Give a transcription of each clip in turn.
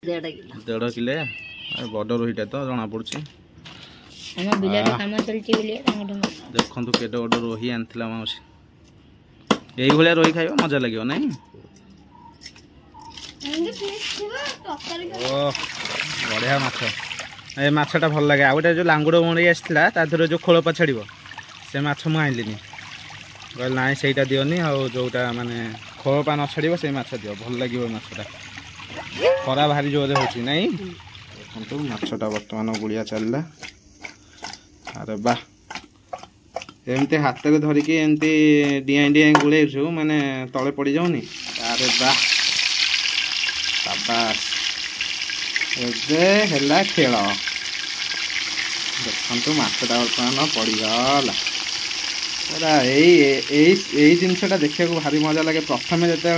1.5 kilo बड़ रोहीटा तो जना पड़ी देखु केटे बड़ रोही आनी माउसी यही भाया रोही खाइब मजा लगे ना बढ़िया माछ ए माछटा भल लगे आ गए जो लांगुड़ मड़ी आसाला तादेह जो खोलपा छाड़ से माछ मुझे आइलिनी कहल ना सहीटा दिवनी जोटा माने खोलपा न छाड़ से माछ दिव भल लगे माछटा खरा भारी जोरे हो माछटा बर्तमान गुड़िया चलला अरे वाह एमती हाथ को धरिकी एमती डिया डिया गुड़े माने तले पड़ जाऊनी अरे वाह शाबाश एला खेल देखु माछटा बर्तमान पड़गला पूरा यही जिनसा देखा भारी मजा लगे प्रथम जिते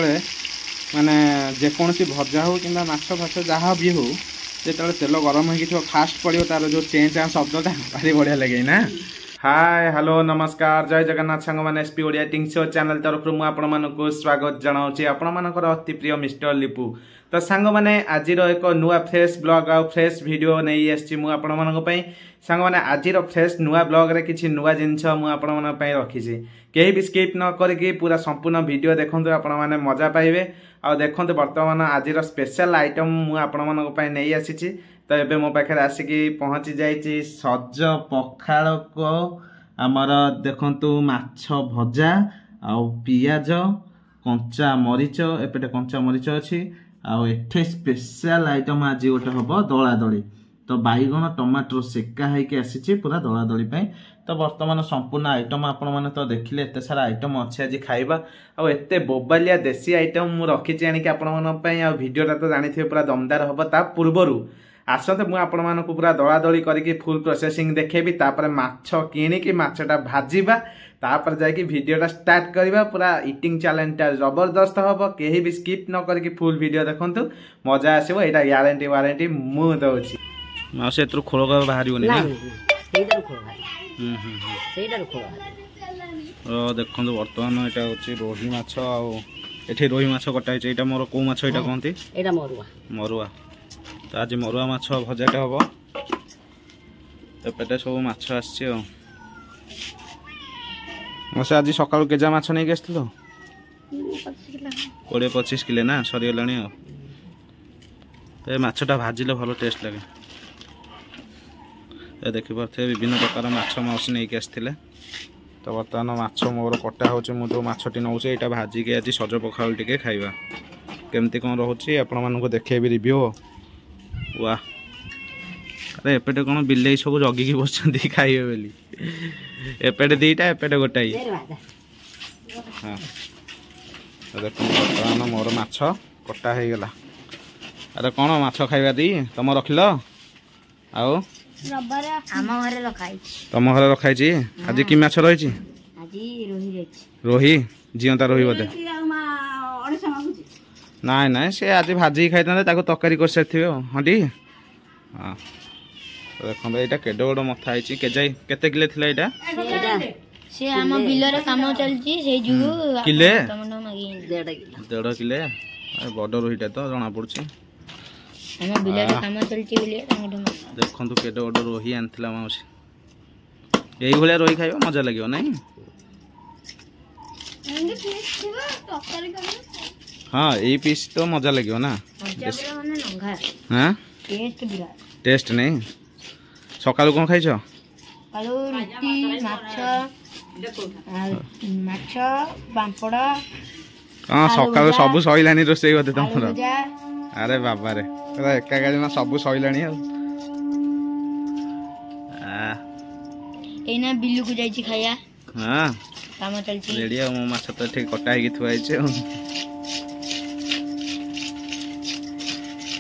माने जेकोसी भजा हो कि माछ फाछ जहाँ भी हो जो तेल गरम हो फास्ट पड़ो तार जो चेंचा शब्दटा भारी बढ़िया लगे ना हाय हेलो नमस्कार जय जगन्नाथ सांग मैंने एसपी ओडिया टिंग शो चैनल तरफ मुझे स्वागत जनाऊँगी आपणकर अति प्रिय मिस्टर लिपू तो सांग मैंने आज एक नुआ फ्रेश ब्लॉग आ फ्रेश वीडियो नहीं आसी मुझे सांग मैंने आज फ्रेश नुआ ब्लॉग रे किसी नुआ जिनस मुझे रखी कहीं भी स्किप न करके पूरा संपूर्ण वीडियो देखो आपण मैंने मजा पाइबे आ देखो बर्तमान आज स्पेशल आइटम मुझे नहीं आसी तो ये मो पाखे आसिकी पहुँची जाइए सज पखाड़ को आमर देखु माछ भजा आउ पियाज कंचा मरीच एपटे कंचा मरीच अच्छी आउ एठे स्पेशल आइटम आज गोटे हम दला दली तो बैगन टमाटर सेका होगी आसी पूरा दला दली तो बर्तमान संपूर्ण आइटम आपण मैंने तो देखिले एत सारा आइटम अच्छे आज खाइबा आ एते बोबालिया देसी आइटम मु रखी आनिक आपण भिडियोटा तो जानी पूरा दमदार हम ता पूर्वर आसते मुझे आपण मानक पूरा दला दली करके फुल प्रोसेसिंग देखेबी तापर माछ किणिकी माछटा भाजिबा तापर जाके वीडियोटा स्टार्ट करवा पूरा इटिंग चैलेंजटा जबरदस्त हम कहीं भी स्किप न करके फुल वीडियो देखंतु मजा आसो यहाँ ग्यारंटी वारंटी मु दउछि मासे एतरु खोल बाहरिबनी ना देखो बर्तमान यहाँ हूँ रोही माछ आठी रोही माछ कटा है मोर कौ माछ यहाँ कहती मरुआ तो आज मरुआ माछ भजाटा हम एपटे सब माछ आसे आज सकाल केजा माछ नहीं आस 20-25 किलो ना सरीगला माछटा भाजिले भल टेस्ट लगे देखिपे विभिन्न प्रकार माछ मौसी नहीं आसते तो बर्तमान माछ मोर कटा हो जो माछटी नौ यहाँ भाजिकी आज सज पखाड़ टे खाइबा केमती कौन रोचे आपण मानक देखेबी रिव्यू वाह अरे एपटे कौन बिले सब जगिकी बस खाइबे बोली एपटे दीटा एपटे गोटाई हाँ देख बर्तमान मोर माछ कटा हो गला अरे कौन माछ खाइबा दी तुम रखिल आओ तुम घर रखाई आज कि माछ रही रोही जीवंता रोही बोधे ना ना सी आज भाजी खाई तरकारी कर सारी हाँ टी हाँ देखो यहाँ केडे बड़ मथा है केते किले थिला एटा से हम बिलर काम चलची से जुगु किले 1.5 किले बड़ रोहीटा तो जना पड़ी हम बिलर काम चलची बोलिए देखु केटे बड़ रोही आनी माउसी यही भाया रोही खाइब मजा लगे ना हाँ यही पीस तो मजा लगे ना हाँ टेस्ट नहीं सकालू कौन खाई हाँ सकाल सब सैलानी रोसई बोधे तुम अरे बाबा रे एका गाड़ी में सब सैलानी एना बिल्लू को जाई खाया हाँ काम चलची रेडी मो माछ तो ठीक कटा ही थुआई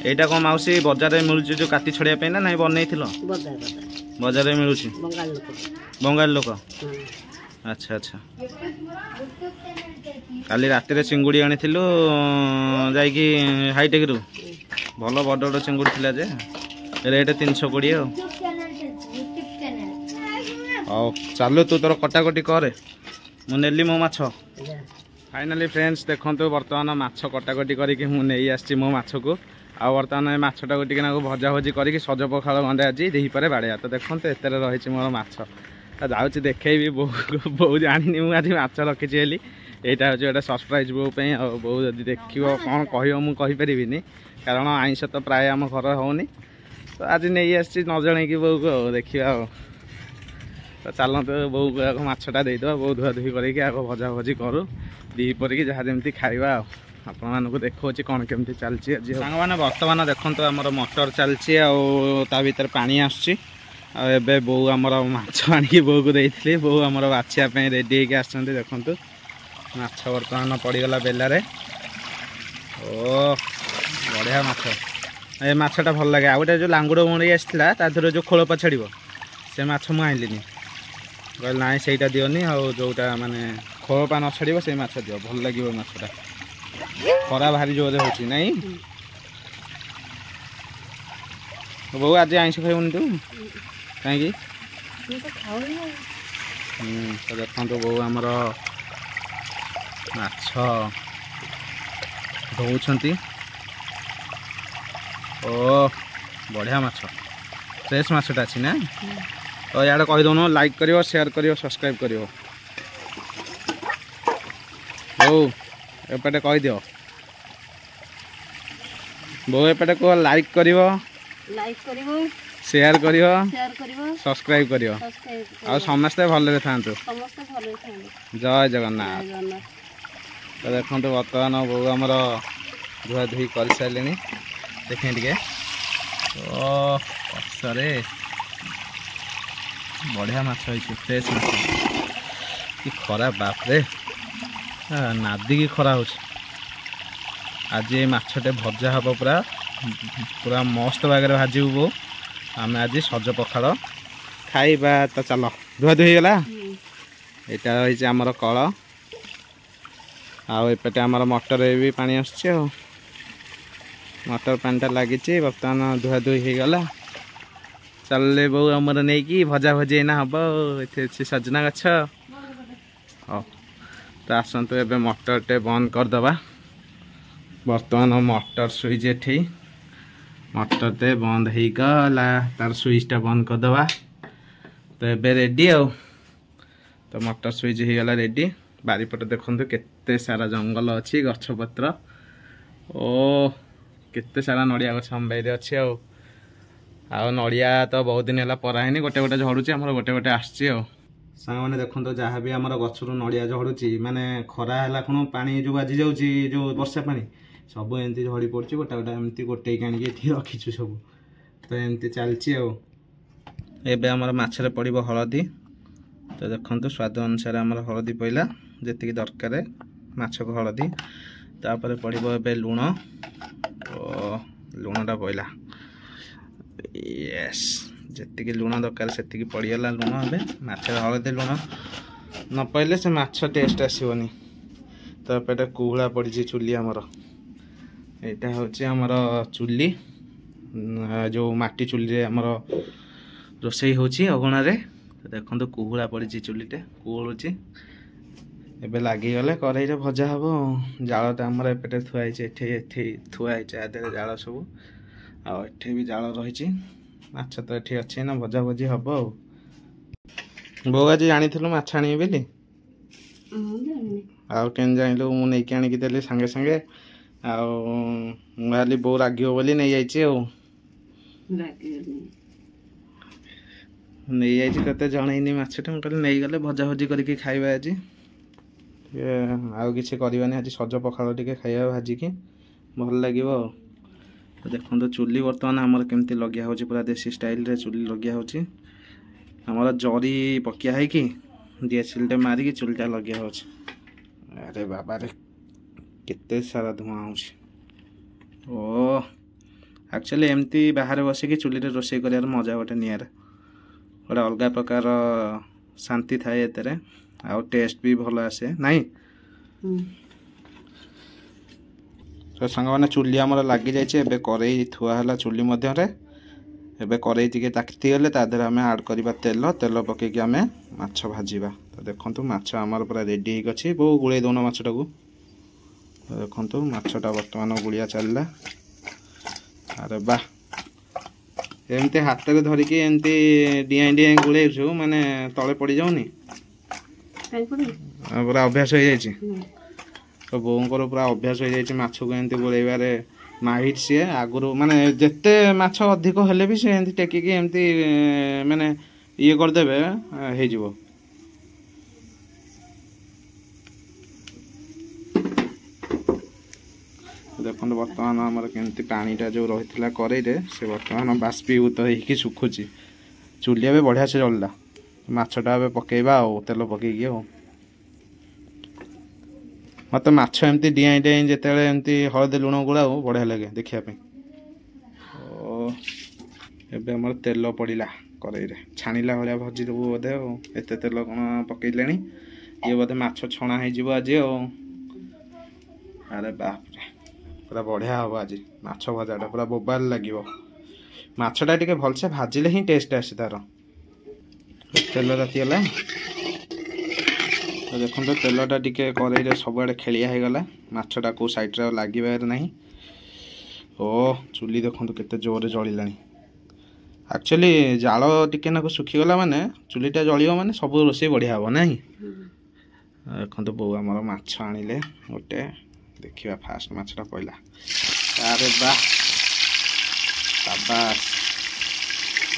एटा कौन मौसी बजार में मिलूँ जो काटी छड़िया ना ना बनई बजार में मिलूँ बंगाल लोक अच्छा अच्छा काली राति चिंगुड़ी आनी जाकि हाईटेक रु भल बड़ बड़ चिंगुड़ी थिला जे रेट 320 हौ चलो तू तोर कटाकटी करे मु नेली मो माछ फाइनाली फ्रेंड्स देखो बर्तमान माछ कटाकटी करके मु नहीं आसी मो माछ को आ ଆଉ ବର୍ତ୍ତମାନ ଏ ମାଛଟାକୁ ଟିକେ ନାକୁ ଭଜା ଭଜି କରିକି ସଜ ପଖାଳ ଗଣ୍ଡେ ଆଜି ଦିହିପରେ ବାଡ଼େଇବା। ତ ଦେଖନ୍ତୁ ଏତେରେ ରହିଛି ମୋର ମାଛ। ଯାଉଛି ଦେଖେଇବି ବୋଉ ଜାଣିନି ମୁଁ ଆଜି ମାଛ ରଖିଛି ବୋଲି। ଏଇଟା ହେଉଛି ଗୋଟେ ସରପ୍ରାଇଜ୍ ବୋଉ ପାଇଁ। ଆଉ ବୋଉ ଯଦି ଦେଖିବ କ'ଣ କହିବ ମୁଁ କହିପାରିବିନି, କାରଣ ଆଇଁଷ ତ ପ୍ରାୟ ଆମ ଘର ହେଉନି। ତ ଆଜି ନେଇ ଆସିଛି ନ ଜଣେଇକି ବୋଉକୁ। ଆଉ ଦେଖିବା ଆଉ। ତ ଚାଲନ୍ତୁ ବୋଉକୁ ଆଗ ମାଛଟା ଦେଇଦେବା। ବୋଉ ଧୁଆ ଧୁଇ କରିକି ଆଗ ଭଜା ଭଜି କରୁ, ଦିପରିକି ଯାହା ଯେମିତି ଖାଇବା। ଆଉ ଆପଣମାନଙ୍କୁ ଦେଖାଉଛି କ'ଣ କେମିତି ଚାଲିଛି ଆଜି। ସାଙ୍ଗମାନେ ବର୍ତ୍ତମାନ ଦେଖନ୍ତୁ ଆମର ମଟର ଚାଲିଛି, ଆଉ ତା ଭିତରେ ପାଣି ଆସୁଛି। ଆଉ ଏବେ ବୋଉ ଆମର ମାଛ ଆଣିକି ବୋଉକୁ ଦେଇଥିଲି। ବୋଉ ଆମର ବାଛିବା ପାଇଁ ରେଡ଼ି ହେଇକି ଆସିଛନ୍ତି। ଦେଖନ୍ତୁ ମାଛ ବର୍ତ୍ତମାନ ପଡ଼ିଗଲା ବେଲାରେ। ଓ ବଢ଼ିଆ ମାଛ। ଏ ମାଛଟା ଭଲ ଲାଗେ। ଆଉ ଗୋଟେ ଯେଉଁ ଲାଙ୍ଗୁଡ଼ ମରେଇ ଆସିଥିଲା ତା ଦେହରେ ଯେଉଁ ଖୋଳପା ଛାଡ଼ିବ ସେ ମାଛ ମୁଁ ଆଣିଲିନି। କହିଲେ ନାଇଁ ସେଇଟା ଦିଅନି, ଆଉ ଯେଉଁଟା ମାନେ ଖୋଳପା ନ ଛାଡ଼ିବ ସେଇ ମାଛ ଦିଅ, ଭଲ ଲାଗିବ ମାଛଟା। ଖରା ଭାରି ଜୋରରେ ହେଉଛି ନାଇଁ? ବୋଉ ଆଜି ଆଇଁଷ ଖାଇବୁନି ତୁ? କାହିଁକି? ତ ଦେଖନ୍ତୁ ବୋଉ ଆମର ମାଛ ଧୋଉଛନ୍ତି। ଓ ବଢ଼ିଆ ମାଛ, ଫ୍ରେଶ୍ ମାଛଟା ଅଛି ନା? ତ ଇଆଡ଼େ କହିଦେଉନ ଲାଇକ୍ କରିବ, ସେୟାର କରିବ, ସବସ୍କ୍ରାଇବ୍ କରିବ। ବୋଉ ଏପଟେ କହିଦିଅ। ବୋଉ ଏପଟେ କୁହ ଲାଇକ୍ କରିବ, ସେୟାର କରିବ, ସବସ୍କ୍ରାଇବ୍ କରିବ। ଆଉ ସମସ୍ତେ ଭଲରେ ଥାଆନ୍ତୁ। ଜୟ ଜଗନ୍ନାଥ। ତ ଦେଖନ୍ତୁ ବର୍ତ୍ତମାନ ବୋଉ ଆମର ଧୁଆ ଧୁଇ କରିସାରିଲେଣି। ଦେଖେଁ ଟିକେ। ଓ କଷରେ ବଢ଼ିଆ ମାଛ ହେଇଛି, ଫ୍ରେଶ୍ ମାଛ। କି ଖରା ବାପରେ, ନାଦିକି ଖରା ହେଉଛି। ଆଜି ଏ ମାଛଟେ ଭଜା ହେବ, ପୁରା ମସ୍ତ ବାଗରେ ଭାଜିବୁ ବୋଉ। ଆମେ ଆଜି ସଜ ପଖାଳ ଖାଇବା। ତ ଚାଲ ଧୁଆ ଧୁଇ ହେଇଗଲା। ଏଇଟା ରହିଛି ଆମର କଳ, ଆଉ ଏପଟେ ଆମର ମଟରରେ ବି ପାଣି ଆସୁଛି। ଆଉ ମଟର ପାଣିଟା ଲାଗିଛି। ବର୍ତ୍ତମାନ ଧୁଆ ଧୁଇ ହେଇଗଲା। ଚାଲିଲେ ବୋଉ ଆମର ନେଇକି ଭଜା ଭଜି ଏଇନା ହେବ। ଏଠି ଅଛି ସଜନା ଗଛ। ହଉ ତ ଆସନ୍ତୁ ଏବେ ମଟରଟେ ବନ୍ଦ କରିଦେବା। ବର୍ତ୍ତମାନ ମଟର ସୁଇଚ୍ ଏଠି, ମଟରଟେ ବନ୍ଦ ହେଇଗଲା। ତାର ସୁଇଚ୍ଟା ବନ୍ଦ କରିଦେବା। ତ ଏବେ ରେଡ଼ି। ଆଉ ତ ମଟର ସୁଇଚ୍ ହେଇଗଲା ରେଡ଼ି। ବାରିପଟେ ଦେଖନ୍ତୁ କେତେ ସାରା ଜଙ୍ଗଲ ଅଛି, ଗଛପତ୍ର। ଓ କେତେ ସାରା ନଡ଼ିଆ ଗଛ ଆମ ବାଇରେ ଅଛି। ଆଉ ନଡ଼ିଆ ତ ବହୁତ ଦିନ ହେଲା ପରା ହେଇନି। ଗୋଟେ ଗୋଟେ ଝଡ଼ୁଛି, ଆମର ଗୋଟେ ଗୋଟେ ଆସିଛି। ଆଉ ସାଙ୍ଗମାନେ ଦେଖନ୍ତୁ ଯାହା ବି ଆମର ଗଛରୁ ନଡ଼ିଆ ଝଡ଼ୁଛି, ମାନେ ଖରା ହେଲା କ'ଣ ପାଣି ଯେଉଁ ବାଜି ଯାଉଛି, ଯେଉଁ ବର୍ଷା ପାଣି ସବୁ ଏମିତି ଝଡ଼ି ପଡ଼ୁଛି। ଗୋଟେ ଗୋଟେ ଏମିତି ଗୋଟେଇକି ଆଣିକି ଏଠି ରଖିଛୁ ସବୁ। ତ ଏମିତି ଚାଲିଛି। ଆଉ ଏବେ ଆମର ମାଛରେ ପଡ଼ିବ ହଳଦୀ। ତ ଦେଖନ୍ତୁ ସ୍ୱାଦ ଅନୁସାରେ ଆମର ହଳଦୀ ପଇଲା, ଯେତିକି ଦରକାର ମାଛକୁ ହଳଦୀ। ତାପରେ ପଡ଼ିବ ଏବେ ଲୁଣ। ଓ ଲୁଣଟା ପଇଲା। ୟେସ୍, ଯେତିକି ଲୁଣ ଦରକାର ସେତିକି ପଡ଼ିଗଲା ଲୁଣ। ଏବେ ମାଛରେ ହଳଦୀ ଲୁଣ ନ ପଇଲେ ସେ ମାଛ ଟେଷ୍ଟ ଆସିବନି। ତ ଏପଟେ କୁହୁଳା ପଡ଼ିଛି ଚୁଲି ଆମର। ଏଇଟା ହେଉଛି ଆମର ଚୁଲି, ଯେଉଁ ମାଟି ଚୁଲିରେ ଆମର ରୋଷେଇ ହେଉଛି ଅଗଣାରେ। ଦେଖନ୍ତୁ କୁହୁଳା ପଡ଼ିଛି, ଚୁଲିଟେ କୁହୁଳୁଛି। ଏବେ ଲାଗିଗଲେ କରେଇରେ ଭଜା ହେବ। ଜାଳଟା ଆମର ଏପଟେ ଥୁଆ ହେଇଛି, ଏଠି ଥୁଆ ହେଇଛି ଆ ଦେହରେ ଜାଳ ସବୁ। ଆଉ ଏଠି ବି ଜାଳ ରହିଛି। ମାଛ ତ ଏଠି ଅଛି ନା, ଭଜା ଭଜି ହେବ। ଆଉ ବୋଉ ଆଜି ଜାଣିଥିଲୁ ମାଛ ଆଣିବି ବୋଲି? ଆଉ କେମିତି ଜାଣିଲୁ? ମୁଁ ନେଇକି ଆଣିକି ଦେଲି ସାଙ୍ଗେ ସାଙ୍ଗେ। ଆଉ ମୁଁ ଭାବିଲି ବୋଉ ରାଗିବ ବୋଲି ନେଇଯାଇଛି। ଆଉ ନେଇଯାଇଛି, ତତେ ଜଣେଇନି ମାଛଟା। ମୁଁ କହିଲି ନେଇଗଲେ ଭଜା ଭଜି କରିକି ଖାଇବା ଆଜି। ଆଉ କିଛି କରିବାନି ଆଜି, ସଜ ପଖାଳ ଟିକେ ଖାଇବା ଭାଜିକି, ଭଲ ଲାଗିବ। ଆଉ ଦେଖନ୍ତୁ ଚୁଲି ବର୍ତ୍ତମାନ ଆମର କେମିତି ଲଗିଆ ହେଉଛି, ପୁରା ଦେଶୀ ଷ୍ଟାଇଲରେ ଚୁଲି ଲଗିଆ ହେଉଛି। ଆମର ଜରି ପକିଆ ହେଇକି ଦିଆସିଲଟେ ମାରିକି ଚୁଲିଟା ଲଗିଆ ହେଉଛି। ଆରେ ବାବାରେ କେତେ ସାରା ଧୂଆଁ ହେଉଛି। ଓ ଆକ୍ଚୁଆଲି ଏମିତି ବାହାରେ ବସିକି ଚୁଲିରେ ରୋଷେଇ କରିବାର ମଜା ଗୋଟେ ନିଆରା, ଗୋଟେ ଅଲଗା ପ୍ରକାର ଶାନ୍ତି ଥାଏ ଏଥିରେ। ଆଉ ଟେଷ୍ଟ ବି ଭଲ ଆସେ ନାଇଁ? ତ ସାଙ୍ଗମାନେ ଚୁଲି ଆମର ଲାଗିଯାଇଛି। ଏବେ କରେଇ ଥୁଆ ହେଲା ଚୁଲି ମଧ୍ୟରେ। ଏବେ କରେଇ ଟିକେ ତାତିଗଲେ ତା ଦେହରେ ଆମେ ଆଡ଼୍ କରିବା ତେଲ ପକେଇକି ଆମେ ମାଛ ଭାଜିବା। ତ ଦେଖନ୍ତୁ ମାଛ ଆମର ପୁରା ରେଡ଼ି ହେଇକି ଅଛି। ବୋଉ ଗୋଳେଇ ଦେଉନ ମାଛଟାକୁ। ତ ଦେଖନ୍ତୁ ମାଛଟା ବର୍ତ୍ତମାନ ଗୁଳିଆ ଚାଲିଲା। अरे वाह एमती हाथ को धरिकी एमती डिआई डिआई गुड़ेछु माने तले पड़ जाऊनी पूरा अभ्यास हो जाए तो बोर पूरा अभ्यास हो जाए माछ को एमती गोलेबार माहिर सी आगुरी माने जिते माछ अधिक हेले भी से एमती टेकिकी एमती माने ये करदेवे हो देखो बर्तमान आमर केमती पानीटा जो रही करेईरे से बर्तमान बाष्पीभूत हो सुखुची चुलिया भी बढ़िया से जल्ला मछटा पकेबा तेल पकईकी मत माछ एमती डिआई डिआई जिते एमती हलदी लुण गुड़ा बढ़िया लगे देखापी एबे हमर तेल पड़ा करेईरे छाणिला भाया भजी देबू बोधे एत तेल कौन पकईले ये बोधे माछ छणा हो आज अरे बाप रे पूरा बढ़िया हम आज माछ भजाटा पूरा बोबाल लगे मछटा टे भलसे भाजिले ही टेस्ट आसे तार तेल रातिगला तो देखो तो तेलटा टे करेईरे सबुआड़े खेलिया हो गला मछटा कौ सैड्रे लगे ना ओ चुली देखो केते जोर जलिला एक्चुअली जाल टिके ना सुखीगला माने चुलीटा जलियो माने सब रोषे बढ़िया हम ना देखो बो आमर माछ आनिले गोटे देखिए फास्ट मछटा पड़ा अरे वाह शाबाश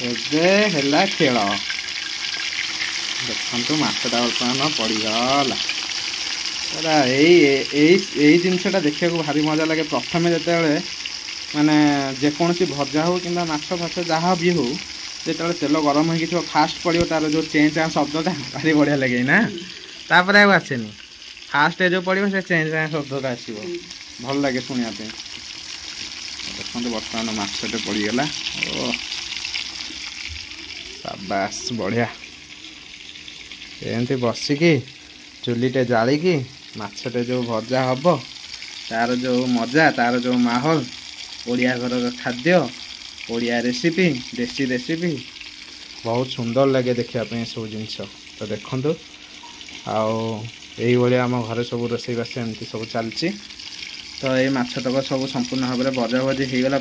एबे खेल देखु मछटा बर्तमान पड़गला पूरा यही जिनसा देखा भारी मजा लगे प्रथम जिते माने जेकोसी भजा हो कि माछ फाछ जहाँ भी हो जो तेल गरम हो फास्ट पड़ो तार जो चें चाँ शब्दटा भारी बढ़िया लगे ना तापर आसेनी फास्ट जो पड़ो से चें चाँ शब्दटा आसो भल लगे शुणापी देखते बर्तमान मछटे पड़गला ओ शाबाश बढ़िया एमती बसिकी चुलीटे जालिकी मछटे जो भजा हम तार जो मजा तार जो माहौल ओडिया घर खाद्य ओडिया रेसिपी देसी रेसिपी बहुत सुंदर लगे देखापी सब जिनस तो देखु आई आम घर सब रोषेईबास एमती सब चलती तो ये मछतक सब संपूर्ण भाव में भजा भजी हो गला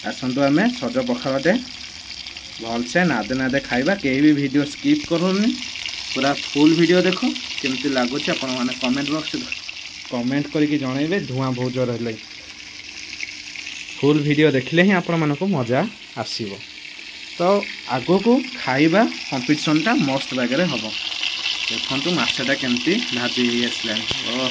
आसतु आम सज पखाड़े भलसे नादे नादे खाइबा कहीं भी वीडियो स्किप करूनी पूरा फुल वीडियो देख केमती लगुच आपने कमेंट बॉक्स कमेंट करके जनइबे धुआं बहुत जोर है फुल वीडियो देखले ही आपण मानको मजा आसीबो तो आगो को खाइबा कंपटीशनटा मस्त बागरे हम देखु मछटा केमती भाजी आसलानी ओ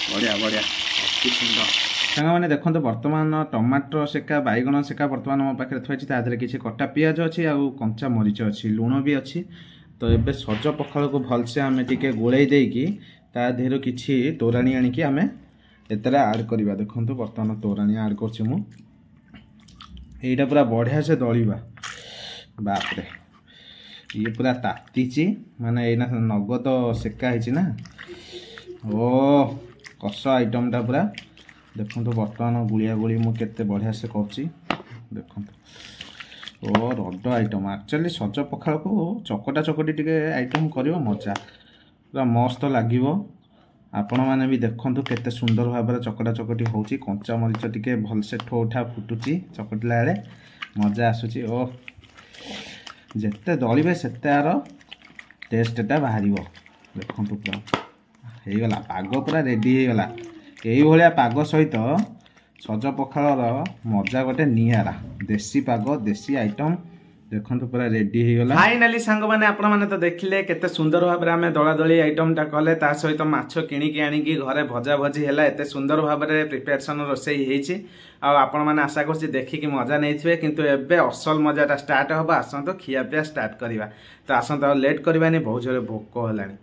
बढ़िया बढ़िया अति सुंदर सांग मैंने देखो बर्तमान टमाटर सेका बैगण सेका बर्तमान मो पाखे थी तादेह किसी कटा पियाज अच्छी आउ कंचा मरीच अच्छी लुण भी अच्छी तो ये सज पखाड़ को भलसे आम टे गोल देकी ता देहर किसी तोराणी आणिकी आम एतरे आड करवा देखो बर्तमान तोराणी आड कर पूरा बढ़िया से दलिबा बापरे ये पूरा तातीची माने एना नगद सेका है ना ओ कष आइटमटा पूरा देखो बर्तमान गुड़िया गुड़ी मुझे बढ़िया से कर देखो ओ रड आइटम एक्चुअली सज पखाड़ को चकटा चकटी टे आइटम कर मजा पूरा मस्त लगे आपण मैंने भी देखु केते सुंदर भाव में चकटा चकटी हो कंचा मरीच टे भलसे ठो उठा फुटुची चकटिला बेले मजा आसूची ओ जिते दलिबे सेते आर टेस्टा बाहर देखु पूरा हो गला पाग पूरा रेडी हो गला यही पाग सहित सज पखाड़ मजा गोटे नियारा देसी पाग देसी आइटम देखो पूरा रेडी हो गला फाइनाली सांग माने आपण माने तो देखिले केते सुंदर भाव में आमे दला दली आइटमटा कले ता सहित माछ किणिकी आनिकी घरे भजा भजी हैला एते सुंदर भाव में प्रिपरेशन रोसई हेछि आ आपण माने आशा करछि देखिकी मजा नैथिबे किंतु एबे असल मजाटा स्टार्ट होबा आसंतो खिया पिया स्टार्ट करबा तो आसंतो लेट करबानी बहुत जोरे भोक हलानी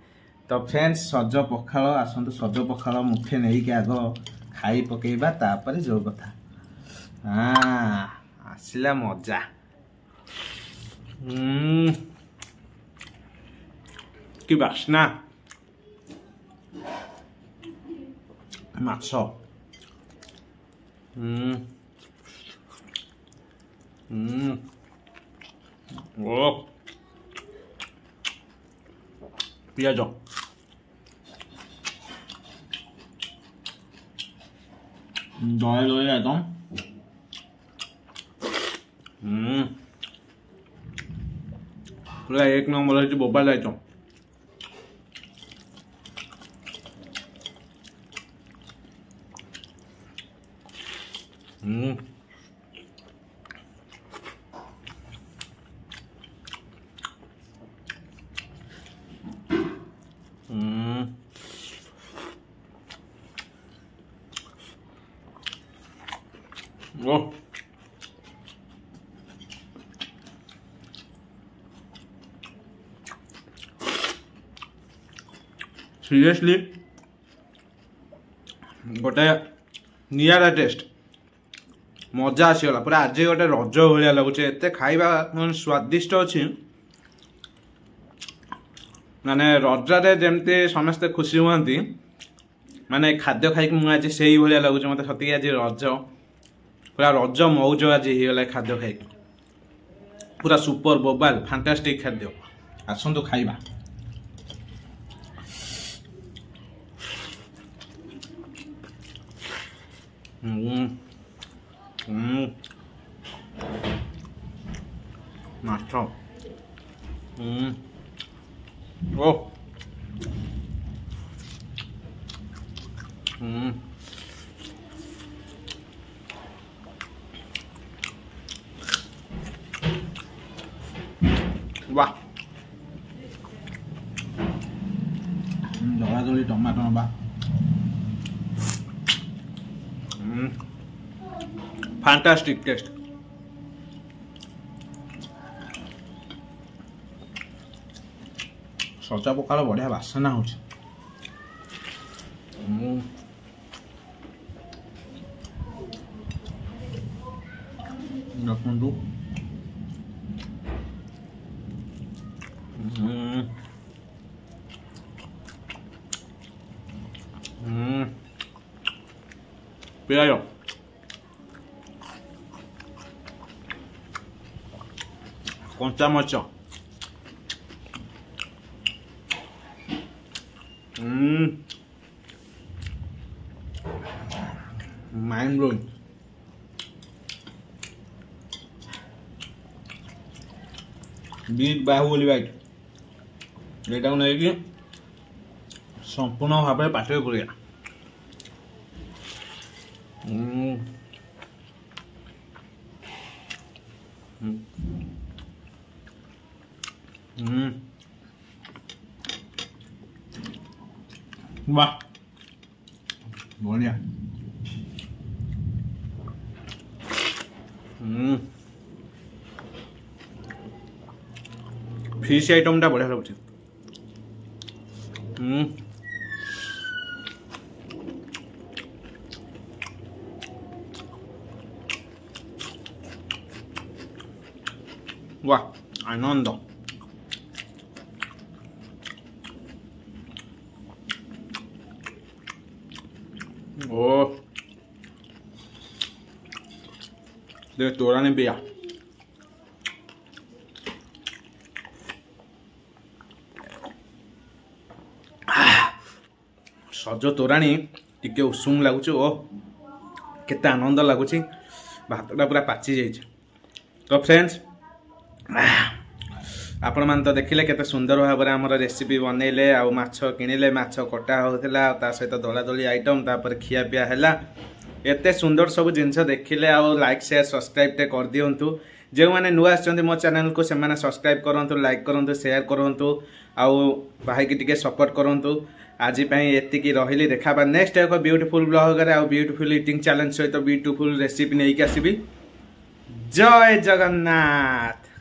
तो फ्रेंड्स सज पखाड़ आसतु सज पखाड़ मुठे नहीं कि आग खाई पकेबा तापर जो कथा आसला मजा कि बासना माछ ओ पियाज दही दही एकदम पूरा एक नंबर है बोबाल आइटम। ओ सीरियसली गोटे निरा टेस्ट मजा आसीगला पूरा। आज गोटे रज भाया लगुचे एत खाଇବା ମାନେ स्वादिष्ट अच्छी माने रजरे जमती समस्ते खुशी हुआ माने खाद्य खाई मुझे से भाया लगुचे मत सती आज रज पूरा रज मौज आज होगा खाद्य खाई पूरा सुपर बोबाल फैंटास्टिक खाद्य आसतु खाइबा। माछ ओ वाह दला दली टमाटो बा फैंटास्टिक टेस्ट। सचा पखाड़ बढ़िया बासना हो पिया कंचा मरच माइंड ब्लोइंग। बीट बाहुबली बाइट यहाँ नहीं संपूर्ण भाव में पाटे पुरिया वाह बढ़िया। फिश आइटम टा बढ़िया लगुच। वाह आनंद। ओ दे तोरानी पिया सज तोराणी टिके उषुम लगुच ओ केते आनंद लगुच भातटा पूरा पाची जाइए। तो फ्रेंड्स आपण मान तो देखिले केते सुंदर भाव में आमर रेसिपी बनइले आ माछ किनिले माछ कटा होता ता सहित दला दली आइटम तापर खिया पिया हैला एते सुंदर सब जिनस देखिले आ लाइक शेयर सब्सक्राइब टे कर दियंतु। जो मैंने नुआ आछंती मो चैनल को से माने सब्सक्राइब करंतु लाइक करंतु शेयर करंतु आ भाई की टिके सपोर्ट करंतु। आज एतिकी रही देखा नेक्स्ट एक ब्यूटीफुल ब्लॉग आ ब्यूटीफुल ईटिंग चैलेंज सहित ब्यूटीफुल रेसिपी नहीं आसबि। जय जगन्नाथ।